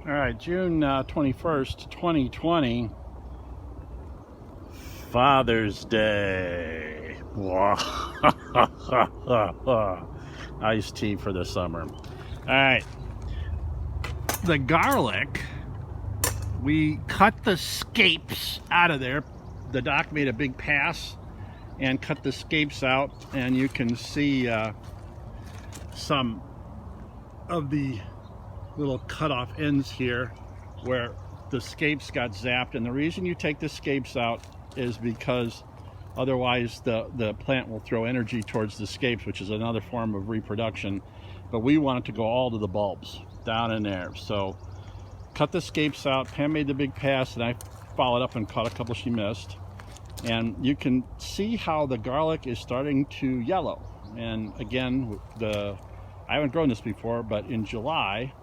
All right, June 21st, 2020, Father's Day. Iced tea for the summer. All right, the garlic, we cut the scapes out of there. The doc made a big pass and cut the scapes out, and you can see some of the little cut off ends here where the scapes got zapped. And the reason you take the scapes out is because otherwise the plant will throw energy towards the scapes, which is another form of reproduction. But we want it to go all to the bulbs down in there. So cut the scapes out. Pam made the big pass and I followed up and caught a couple she missed. And you can see how the garlic is starting to yellow. And again, I haven't grown this before, but in July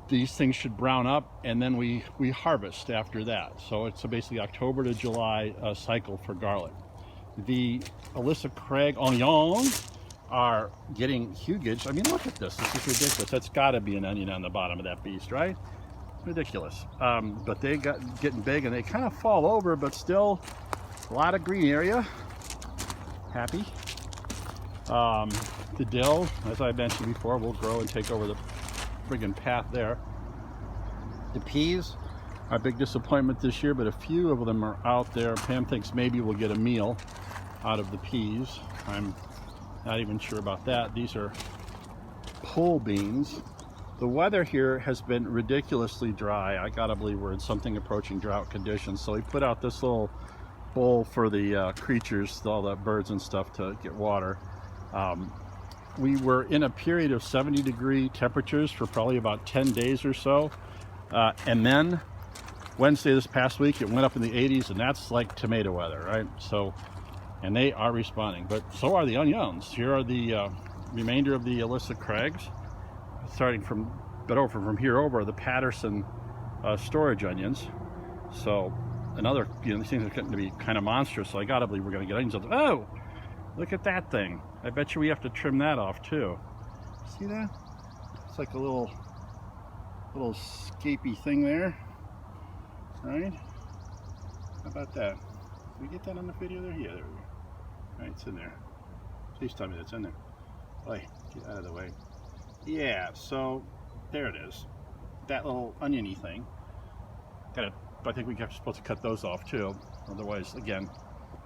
these things should brown up, and then we harvest after that. So it's basically October to July cycle for garlic. The Alyssa Craig onions are getting huge. I mean, look at this. This is ridiculous. That's got to be an onion on the bottom of that beast, right? Ridiculous. But they got getting big, and they kind of fall over, but still a lot of green area. Happy. The dill, as I mentioned before, will grow and take over the friggin' path there. The peas are a big disappointment this year, but a few of them are out there. Pam thinks maybe we'll get a meal out of the peas. I'm not even sure about that. These are pole beans. The weather here has been ridiculously dry. I gotta believe we're in something approaching drought conditions. So we put out this little bowl for the creatures, all the birds and stuff, to get water. We were in a period of 70-degree temperatures for probably about 10 days or so. And then Wednesday this past week, it went up in the 80s, and that's like tomato weather, right? So, and they are responding, but so are the onions. Here are the remainder of the Alyssa Craigs. Starting from here over, the Patterson storage onions. So another, these things are getting to be kind of monstrous, so I gotta believe we're gonna get onions. Oh, look at that thing. I bet you we have to trim that off too. See that? It's like a little scapey thing there, right? How about that? Did we get that on the video there? Yeah, there we go. All right, it's in there. Please tell me that's in there. Boy, get out of the way. Yeah, so there it is. That little oniony thing. I think we're supposed to cut those off too. Otherwise, again,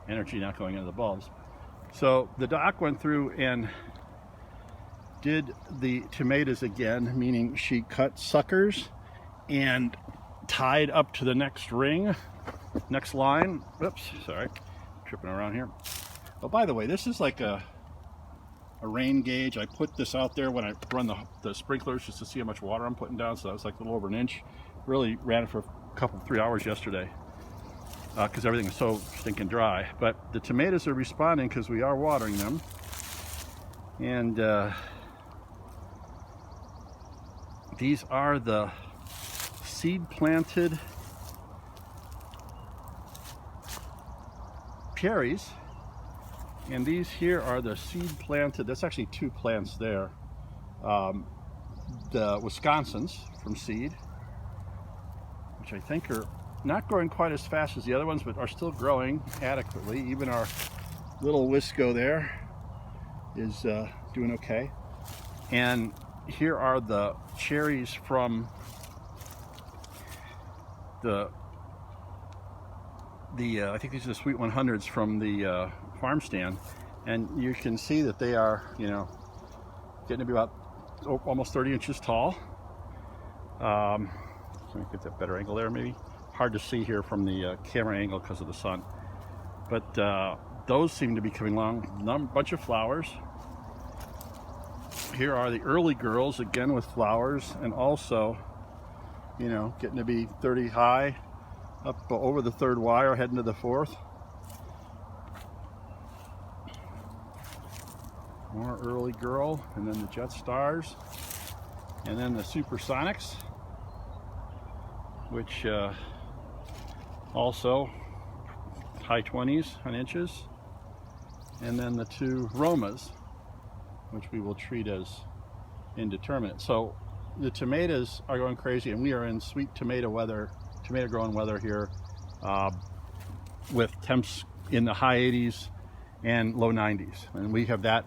energy not going into the bulbs. So the doc went through and did the tomatoes again, meaning she cut suckers and tied up to the next ring, next line. Oops, sorry, tripping around here. Oh, by the way, this is like a rain gauge. I put this out there when I run the sprinklers just to see how much water I'm putting down. So that was like a little over an inch. Really ran it for a couple, 3 hours yesterday because everything is so stinking dry. But the tomatoes are responding because we are watering them. And these are the seed planted cherries. And these here are the seed planted, that's actually 2 plants there. The Wisconsins from seed, which I think are not growing quite as fast as the other ones, but are still growing adequately. Even our little Wisco there is doing okay. And here are the cherries from the I think these are the Sweet 100s from the farm stand, and you can see that they are, getting to be about almost 30 inches tall. Let me get that better angle there, maybe. Hard to see here from the camera angle because of the sun. But those seem to be coming along. Bunch of flowers. Here are the early girls, again with flowers, and also, getting to be 30 high, up over the 3rd wire, heading to the 4th. More early girl, and then the Jet Stars, and then the Supersonics, which also high 20s on inches, and then the 2 Romas, which we will treat as indeterminate. So the tomatoes are going crazy, and we are in sweet tomato growing weather here, with temps in the high 80s and low 90s, and we have that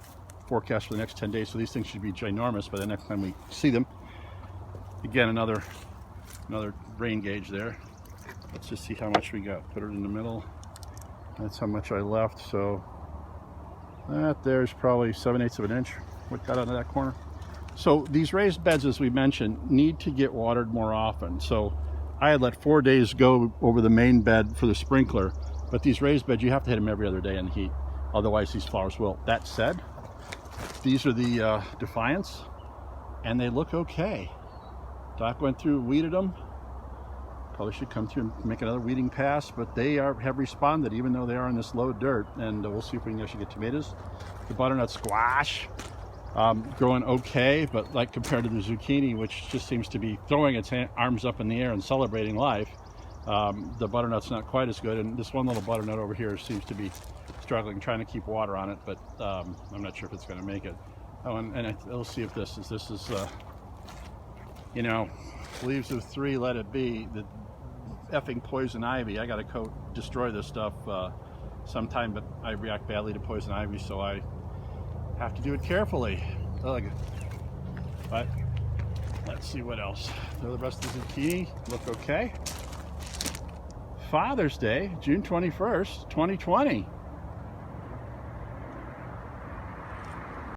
forecast for the next 10 days. So these things should be ginormous by the next time we see them. Again, another rain gauge there. Let's just see how much we got. Put it in the middle. That's how much I left. So that there's probably 7/8 of an inch. What got out of that corner? So these raised beds, as we mentioned, need to get watered more often. So I had let 4 days go over the main bed for the sprinkler, but these raised beds, you have to hit them every other day in the heat. Otherwise, these flowers will. That said, these are the Defiance, and they look okay. Doc went through, weeded them. Probably should come through and make another weeding pass, but they have responded, even though they are in this low dirt, and we'll see if we can actually get tomatoes. The butternut squash, growing okay, but like compared to the zucchini, which just seems to be throwing its arms up in the air and celebrating life, the butternut's not quite as good. And this one little butternut over here seems to be struggling, trying to keep water on it, but I'm not sure if it's going to make it. Oh, and let's see if this is you know, leaves of 3, let it be. The effing poison ivy. I got to destroy this stuff sometime, but I react badly to poison ivy, so I have to do it carefully. Ugh. But let's see what else. The rest of the zucchini look okay. Father's Day, June 21st, 2020.